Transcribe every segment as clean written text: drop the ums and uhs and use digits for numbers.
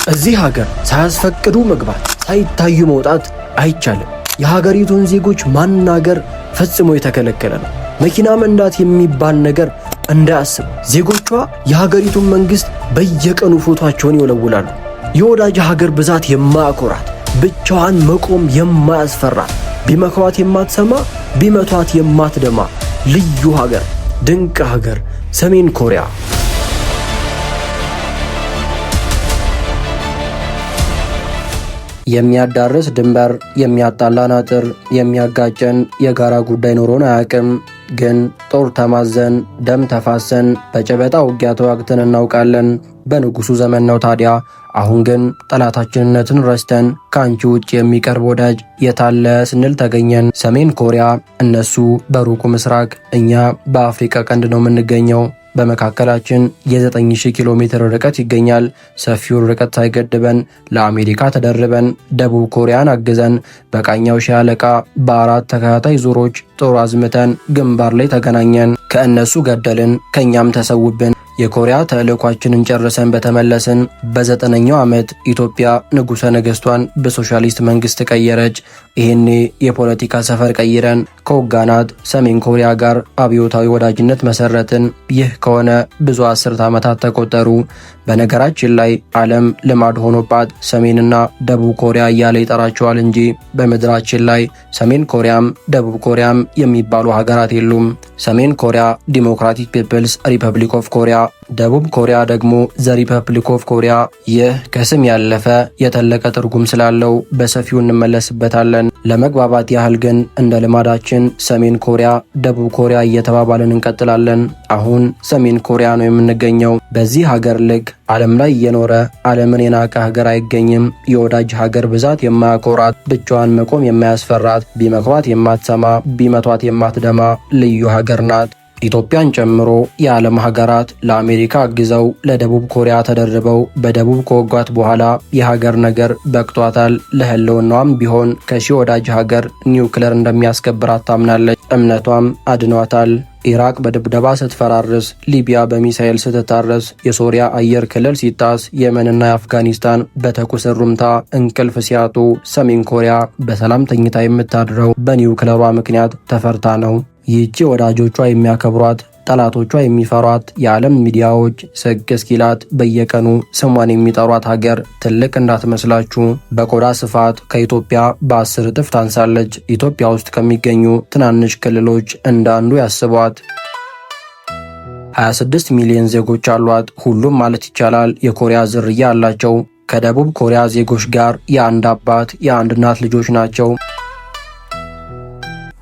እዚህ ሀገር ሳያስፈቅዱ መግባት፣ ሳይታዩ መውጣት አይቻልም። የሀገሪቱን ዜጎች ማናገር ፈጽሞ የተከለከለ ነው። መኪና መንዳት የሚባል ነገር እንዳያስብ። ዜጎቿ የሀገሪቱን መንግስት በየቀኑ ፎቶአቸውን ይወለውላሉ። የወዳጅ ሀገር ብዛት የማያኮራት፣ ብቻዋን መቆም የማያስፈራት፣ ቢመኳት የማትሰማ ቢመቷት የማትደማ ልዩ ሀገር፣ ድንቅ ሀገር ሰሜን ኮሪያ። የሚያዳርስ ድንበር፣ የሚያጣላን አጥር፣ የሚያጋጨን የጋራ ጉዳይ ኖሮን አያውቅም። ግን ጦር ተማዘን ደም ተፋሰን በጨበጣ ውጊያ ተዋግተን እናውቃለን። በንጉሱ ዘመን ነው ታዲያ። አሁን ግን ጠላታችንነትን ረስተን ከአንቺ ውጭ የሚቀርብ ወዳጅ የታለ ስንል ተገኘን። ሰሜን ኮሪያ፣ እነሱ በሩቁ ምስራቅ፣ እኛ በአፍሪካ ቀንድ ነው የምንገኘው። በመካከላችን የ9000 ኪሎ ሜትር ርቀት ይገኛል። ሰፊውን ርቀት ሳይገድበን ለአሜሪካ ተደርበን ደቡብ ኮሪያን አግዘን በቃኛው ሻለቃ በ4 ተከታታይ ዙሮች ጦር አዝምተን ግንባር ላይ ተገናኘን። ከእነሱ ገደልን፣ ከእኛም ተሰውብን። የኮሪያ ተልዕኳችንን ጨርሰን በተመለስን በ9ኛው ዓመት ኢትዮጵያ ንጉሠ ነገሥቷን በሶሻሊስት መንግሥት ቀየረች። ይህኔ የፖለቲካ ሰፈር ቀይረን ከወጋናት ሰሜን ኮሪያ ጋር አብዮታዊ ወዳጅነት መሰረትን። ይህ ከሆነ ብዙ 10 ዓመታት ተቆጠሩ። በነገራችን ላይ ዓለም ልማድ ሆኖባት ሰሜንና ደቡብ ኮሪያ እያለ ይጠራቸዋል እንጂ በምድራችን ላይ ሰሜን ኮሪያም ደቡብ ኮሪያም የሚባሉ ሀገራት የሉም። ሰሜን ኮሪያ ዲሞክራቲክ ፒፕልስ ሪፐብሊክ ኦፍ ኮሪያ፣ ደቡብ ኮሪያ ደግሞ ዘ ሪፐብሊክ ኦፍ ኮሪያ። ይህ ከስም ያለፈ የጠለቀ ትርጉም ስላለው በሰፊው እንመለስበታለን። ለመግባባት ያህል ግን እንደ ልማዳችን ሰሜን ኮሪያ፣ ደቡብ ኮሪያ እየተባባልን እንቀጥላለን። አሁን ሰሜን ኮሪያ ነው የምንገኘው። በዚህ ሀገር ልክ ዓለም ላይ እየኖረ ዓለምን የናቀ ሀገር አይገኝም። የወዳጅ ሀገር ብዛት የማያኮራት፣ ብቻዋን መቆም የማያስፈራት፣ ቢመክሯት የማትሰማ ቢመቷት የማትደማ ልዩ ሀገር ናት። ኢትዮጵያን ጨምሮ የዓለም ሀገራት ለአሜሪካ አግዘው ለደቡብ ኮሪያ ተደርበው በደቡብ ከወጓት በኋላ የሀገር ነገር በቅቷታል። ለህልውናዋም ቢሆን ከሺህ ወዳጅ ሀገር ኒውክለር እንደሚያስከብራት ታምናለች። እምነቷም አድኗታል። ኢራቅ በድብደባ ስትፈራርስ፣ ሊቢያ በሚሳኤል ስትታረስ፣ የሶሪያ አየር ክልል ሲጣስ፣ የመንና የአፍጋኒስታን በተኩስ ሩምታ እንቅልፍ ሲያጡ፣ ሰሜን ኮሪያ በሰላም ተኝታ የምታድረው በኒውክለሯ ምክንያት ተፈርታ ነው። ይህቺ ወዳጆቿ የሚያከብሯት ጠላቶቿ የሚፈሯት የዓለም ሚዲያዎች ስቅ እስኪላት በየቀኑ ስሟን የሚጠሯት ሀገር ትልቅ እንዳትመስላችሁ። በቆዳ ስፋት ከኢትዮጵያ በ10 እጥፍ ታንሳለች። ኢትዮጵያ ውስጥ ከሚገኙ ትናንሽ ክልሎች እንደ አንዱ ያስቧት። 26 ሚሊዮን ዜጎች አሏት። ሁሉም ማለት ይቻላል የኮሪያ ዝርያ አላቸው። ከደቡብ ኮሪያ ዜጎች ጋር የአንድ አባት የአንድ እናት ልጆች ናቸው።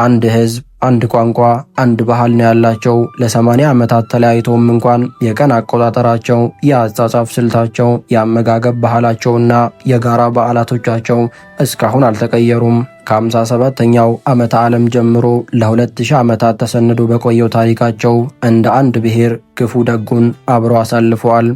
አንድ ህዝብ፣ አንድ ቋንቋ፣ አንድ ባህል ነው ያላቸው። ለ80 ዓመታት ተለያይተውም እንኳን የቀን አቆጣጠራቸው፣ የአጻጻፍ ስልታቸው፣ የአመጋገብ ባህላቸውና የጋራ በዓላቶቻቸው እስካሁን አልተቀየሩም። ከ57ኛው ዓመተ ዓለም ጀምሮ ለ2000 ዓመታት ተሰንዶ በቆየው ታሪካቸው እንደ አንድ ብሔር ክፉ ደጉን አብረው አሳልፈዋል።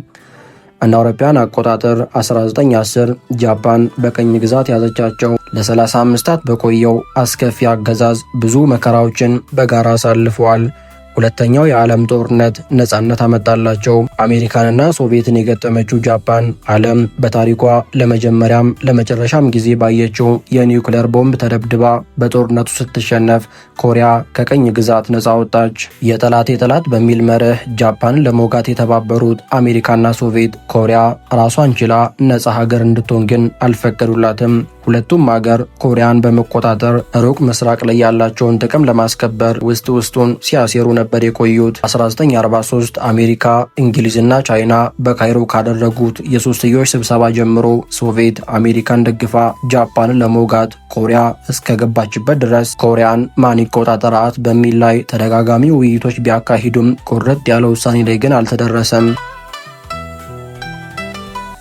እንደ አውሮፓውያን አቆጣጠር 1910 ጃፓን በቀኝ ግዛት ያዘቻቸው። ለ30 ዓመታት በቆየው አስከፊ አገዛዝ ብዙ መከራዎችን በጋራ አሳልፈዋል። ሁለተኛው የዓለም ጦርነት ነጻነት አመጣላቸው። አሜሪካንና ሶቪየትን የገጠመችው ጃፓን ዓለም በታሪኳ ለመጀመሪያም ለመጨረሻም ጊዜ ባየችው የኒውክሌር ቦምብ ተደብድባ በጦርነቱ ስትሸነፍ ኮሪያ ከቀኝ ግዛት ነጻ ወጣች። የጠላት በሚል መርህ ጃፓንን ለመውጋት የተባበሩት አሜሪካና ሶቪየት ኮሪያ ራሷን ችላ ነጻ ሀገር እንድትሆን ግን አልፈቀዱላትም። ሁለቱም ሀገር ኮሪያን በመቆጣጠር ሩቅ ምስራቅ ላይ ያላቸውን ጥቅም ለማስከበር ውስጥ ውስጡን ሲያሴሩ ነበር የቆዩት። 1943 አሜሪካ፣ እንግሊዝና ቻይና በካይሮ ካደረጉት የሶስትዮሽ ስብሰባ ጀምሮ ሶቪየት አሜሪካን ደግፋ ጃፓንን ለመውጋት ኮሪያ እስከገባችበት ድረስ ኮሪያን ማን ይቆጣጠራት በሚል ላይ ተደጋጋሚ ውይይቶች ቢያካሂዱም ቁርጥ ያለ ውሳኔ ላይ ግን አልተደረሰም።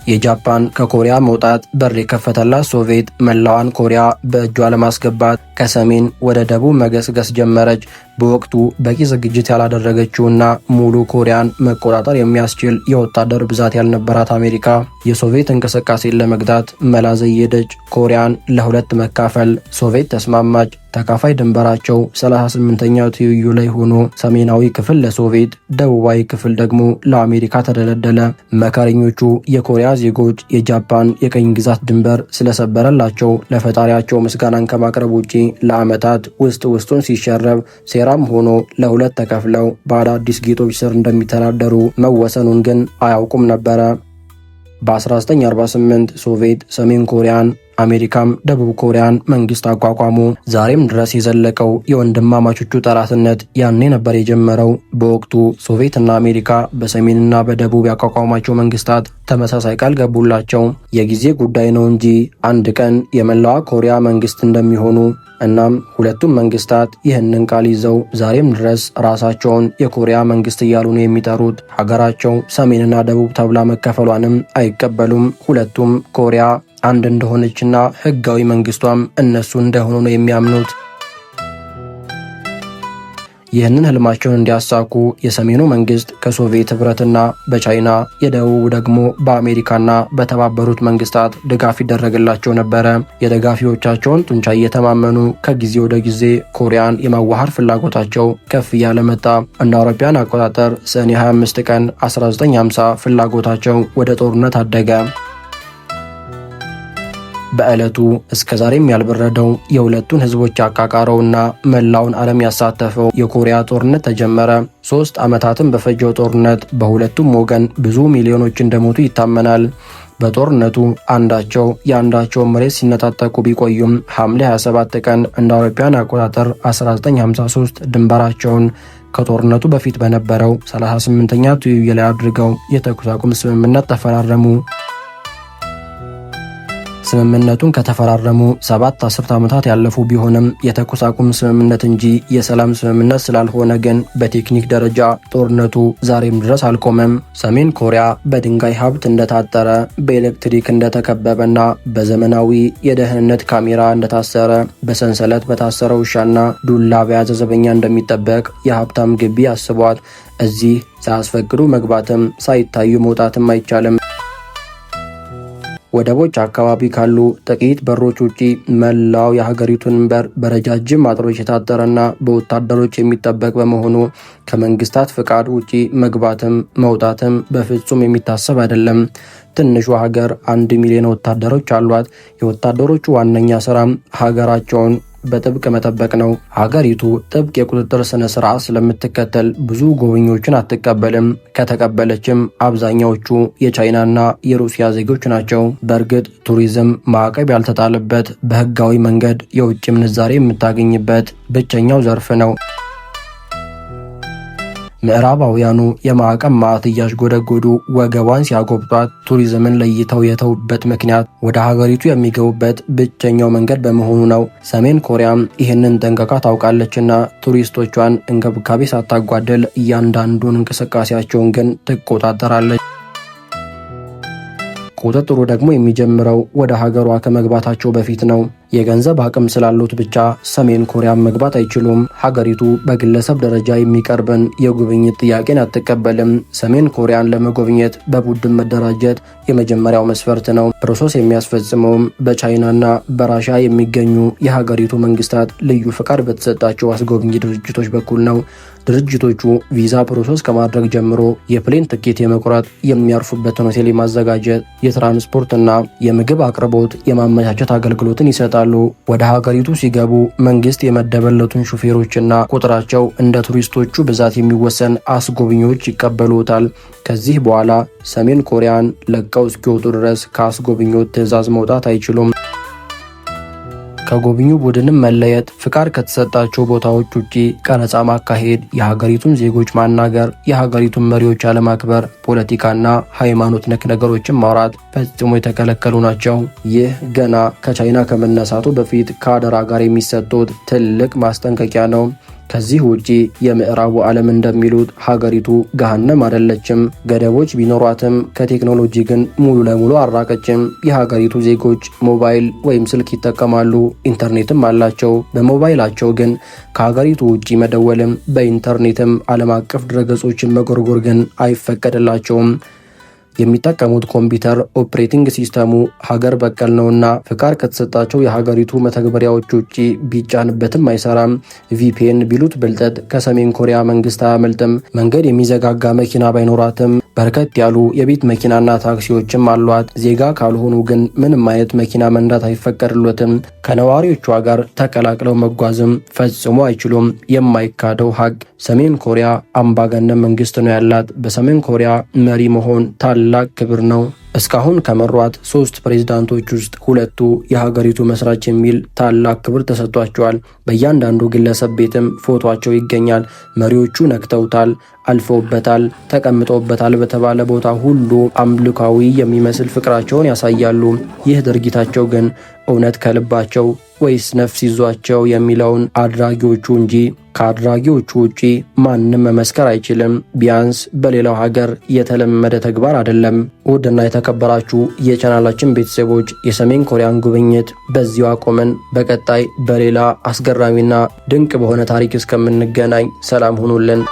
የጃፓን ከኮሪያ መውጣት በር የከፈተላት ሶቪየት መላዋን ኮሪያ በእጇ ለማስገባት ከሰሜን ወደ ደቡብ መገስገስ ጀመረች። በወቅቱ በቂ ዝግጅት ያላደረገችውና ሙሉ ኮሪያን መቆጣጠር የሚያስችል የወታደር ብዛት ያልነበራት አሜሪካ የሶቪየት እንቅስቃሴን ለመግታት መላ ዘየደች። ኮሪያን ለሁለት መካፈል ሶቪየት ተስማማች። ተካፋይ ድንበራቸው 38ኛው ትይዩ ላይ ሆኖ ሰሜናዊ ክፍል ለሶቪየት፣ ደቡባዊ ክፍል ደግሞ ለአሜሪካ ተደለደለ። መካረኞቹ የኮሪያ ዜጎች የጃፓን የቀኝ ግዛት ድንበር ስለሰበረላቸው ለፈጣሪያቸው ምስጋናን ከማቅረብ ውጪ ለዓመታት ውስጥ ውስጡን ሲሸረብ ሴራም ሆኖ ለሁለት ተከፍለው በአዳዲስ ጌጦች ስር እንደሚተዳደሩ መወሰኑን ግን አያውቁም ነበረ። በ1948 ሶቪየት ሰሜን ኮሪያን አሜሪካም ደቡብ ኮሪያን መንግስት አቋቋሙ። ዛሬም ድረስ የዘለቀው የወንድማማቾቹ ጠላትነት ያኔ ነበር የጀመረው። በወቅቱ ሶቪየትና አሜሪካ በሰሜንና በደቡብ ያቋቋሟቸው መንግስታት ተመሳሳይ ቃል ገቡላቸው። የጊዜ ጉዳይ ነው እንጂ አንድ ቀን የመላዋ ኮሪያ መንግስት እንደሚሆኑ። እናም ሁለቱም መንግስታት ይህንን ቃል ይዘው ዛሬም ድረስ ራሳቸውን የኮሪያ መንግስት እያሉ ነው የሚጠሩት። ሀገራቸው ሰሜንና ደቡብ ተብላ መከፈሏንም አይቀበሉም። ሁለቱም ኮሪያ አንድ እንደሆነችና ህጋዊ መንግስቷም እነሱ እንደሆኑ ነው የሚያምኑት። ይህንን ህልማቸውን እንዲያሳኩ የሰሜኑ መንግስት ከሶቪየት ህብረትና በቻይና የደቡቡ ደግሞ በአሜሪካና በተባበሩት መንግስታት ድጋፍ ይደረግላቸው ነበረ። የደጋፊዎቻቸውን ጡንቻ እየተማመኑ ከጊዜ ወደ ጊዜ ኮሪያን የማዋሃድ ፍላጎታቸው ከፍ እያለ መጣ። እንደ አውሮፓውያን አቆጣጠር ሰኔ 25 ቀን 1950 ፍላጎታቸው ወደ ጦርነት አደገ። በዕለቱ እስከዛሬም ያልበረደው የሁለቱን ህዝቦች ያቃቃረውና መላውን ዓለም ያሳተፈው የኮሪያ ጦርነት ተጀመረ። 3 ዓመታትን በፈጀው ጦርነት በሁለቱም ወገን ብዙ ሚሊዮኖች እንደሞቱ ይታመናል። በጦርነቱ አንዳቸው የአንዳቸውን መሬት ሲነጣጠቁ ቢቆዩም ሐምሌ 27 ቀን እንደ አውሮፓውያን አቆጣጠር 1953 ድንበራቸውን ከጦርነቱ በፊት በነበረው 38ኛ ትይዩ ላይ አድርገው የተኩስ አቁም ስምምነት ተፈራረሙ። ስምምነቱን ከተፈራረሙ 7 አስርት ዓመታት ያለፉ ቢሆንም የተኩስ አቁም ስምምነት እንጂ የሰላም ስምምነት ስላልሆነ ግን በቴክኒክ ደረጃ ጦርነቱ ዛሬም ድረስ አልቆመም። ሰሜን ኮሪያ በድንጋይ ሀብት እንደታጠረ፣ በኤሌክትሪክ እንደተከበበና በዘመናዊ የደህንነት ካሜራ እንደታሰረ፣ በሰንሰለት በታሰረ ውሻና ዱላ በያዘ ዘበኛ እንደሚጠበቅ የሀብታም ግቢ አስቧት። እዚህ ሳያስፈቅዱ መግባትም ሳይታዩ መውጣትም አይቻልም። ወደቦች አካባቢ ካሉ ጥቂት በሮች ውጪ መላው የሀገሪቱን በር በረጃጅም አጥሮች የታጠረና በወታደሮች የሚጠበቅ በመሆኑ ከመንግስታት ፍቃድ ውጪ መግባትም መውጣትም በፍጹም የሚታሰብ አይደለም። ትንሿ ሀገር 1 ሚሊዮን ወታደሮች አሏት። የወታደሮቹ ዋነኛ ስራም ሀገራቸውን በጥብቅ መጠበቅ ነው። ሀገሪቱ ጥብቅ የቁጥጥር ስነ ስርዓት ስለምትከተል ብዙ ጎብኚዎችን አትቀበልም። ከተቀበለችም አብዛኛዎቹ የቻይናና የሩሲያ ዜጎች ናቸው። በእርግጥ ቱሪዝም ማዕቀብ ያልተጣለበት በህጋዊ መንገድ የውጭ ምንዛሬ የምታገኝበት ብቸኛው ዘርፍ ነው። ምዕራባውያኑ የማዕቀብ ማዕት እያሽጎደጎዱ ወገቧን ሲያጎብጧት ቱሪዝምን ለይተው የተውበት ምክንያት ወደ ሀገሪቱ የሚገቡበት ብቸኛው መንገድ በመሆኑ ነው። ሰሜን ኮሪያም ይህንን ጠንቅቃ ታውቃለችና ቱሪስቶቿን እንክብካቤ ሳታጓደል እያንዳንዱን እንቅስቃሴያቸውን ግን ትቆጣጠራለች። ቁጥጥሩ ደግሞ የሚጀምረው ወደ ሀገሯ ከመግባታቸው በፊት ነው። የገንዘብ አቅም ስላሉት ብቻ ሰሜን ኮሪያን መግባት አይችሉም። ሀገሪቱ በግለሰብ ደረጃ የሚቀርብን የጉብኝት ጥያቄን አትቀበልም። ሰሜን ኮሪያን ለመጎብኘት በቡድን መደራጀት የመጀመሪያው መስፈርት ነው። ፕሮሰስ የሚያስፈጽመውም በቻይናና በራሻ የሚገኙ የሀገሪቱ መንግስታት ልዩ ፍቃድ በተሰጣቸው አስጎብኚ ድርጅቶች በኩል ነው። ድርጅቶቹ ቪዛ ፕሮሰስ ከማድረግ ጀምሮ የፕሌን ትኬት የመቁረጥ፣ የሚያርፉበትን ሆቴል የማዘጋጀት፣ የትራንስፖርትና የምግብ አቅርቦት የማመቻቸት አገልግሎትን ይሰጣሉ። ወደ ሀገሪቱ ሲገቡ መንግስት የመደበለቱን ሹፌሮችና ቁጥራቸው እንደ ቱሪስቶቹ ብዛት የሚወሰን አስጎብኚዎች ይቀበሉታል። ከዚህ በኋላ ሰሜን ኮሪያን ለቀው እስኪወጡ ድረስ ከአስጎብኚዎች ትዕዛዝ መውጣት አይችሉም። ከጎብኙ ቡድንም መለየት፣ ፍቃድ ከተሰጣቸው ቦታዎች ውጪ ቀረጻ ማካሄድ፣ የሀገሪቱን ዜጎች ማናገር፣ የሀገሪቱን መሪዎች አለማክበር፣ ፖለቲካና ሃይማኖት ነክ ነገሮችን ማውራት ፈጽሞ የተከለከሉ ናቸው። ይህ ገና ከቻይና ከመነሳቱ በፊት ከአደራ ጋር የሚሰጡት ትልቅ ማስጠንቀቂያ ነው። ከዚህ ውጪ የምዕራቡ ዓለም እንደሚሉት ሀገሪቱ ገሃነም አይደለችም። ገደቦች ቢኖሯትም ከቴክኖሎጂ ግን ሙሉ ለሙሉ አራቀችም። የሀገሪቱ ዜጎች ሞባይል ወይም ስልክ ይጠቀማሉ፣ ኢንተርኔትም አላቸው። በሞባይላቸው ግን ከሀገሪቱ ውጪ መደወልም በኢንተርኔትም ዓለም አቀፍ ድረገጾችን መጎርጎር ግን አይፈቀድላቸውም። የሚጠቀሙት ኮምፒውተር ኦፕሬቲንግ ሲስተሙ ሀገር በቀል ነውና ፍቃድ ከተሰጣቸው የሀገሪቱ መተግበሪያዎች ውጪ ቢጫንበትም አይሰራም። ቪፒኤን ቢሉት ብልጠት ከሰሜን ኮሪያ መንግስት አያመልጥም። መንገድ የሚዘጋጋ መኪና ባይኖራትም በርከት ያሉ የቤት መኪናና ታክሲዎችም አሏት። ዜጋ ካልሆኑ ግን ምንም አይነት መኪና መንዳት አይፈቀድሎትም። ከነዋሪዎቿ ጋር ተቀላቅለው መጓዝም ፈጽሞ አይችሉም። የማይካደው ሀቅ ሰሜን ኮሪያ አምባገነን መንግስት ነው ያላት። በሰሜን ኮሪያ መሪ መሆን ታላቅ ክብር ነው። እስካሁን ከመሯት 3 ፕሬዝዳንቶች ውስጥ 2ቱ የሀገሪቱ መስራች የሚል ታላቅ ክብር ተሰጥቷቸዋል። በእያንዳንዱ ግለሰብ ቤትም ፎቶአቸው ይገኛል። መሪዎቹ ነክተውታል፣ አልፈውበታል፣ ተቀምጠውበታል በተባለ ቦታ ሁሉ አምልካዊ የሚመስል ፍቅራቸውን ያሳያሉ። ይህ ድርጊታቸው ግን እውነት ከልባቸው ወይስ ነፍስ ይዟቸው የሚለውን አድራጊዎቹ እንጂ ከአድራጊዎቹ ውጪ ማንም መመስከር አይችልም። ቢያንስ በሌላው ሀገር የተለመደ ተግባር አይደለም። ውድና የተከበራችሁ የቻናላችን ቤተሰቦች የሰሜን ኮሪያን ጉብኝት በዚሁ አቆመን። በቀጣይ በሌላ አስገራሚና ድንቅ በሆነ ታሪክ እስከምንገናኝ ሰላም ሁኑልን።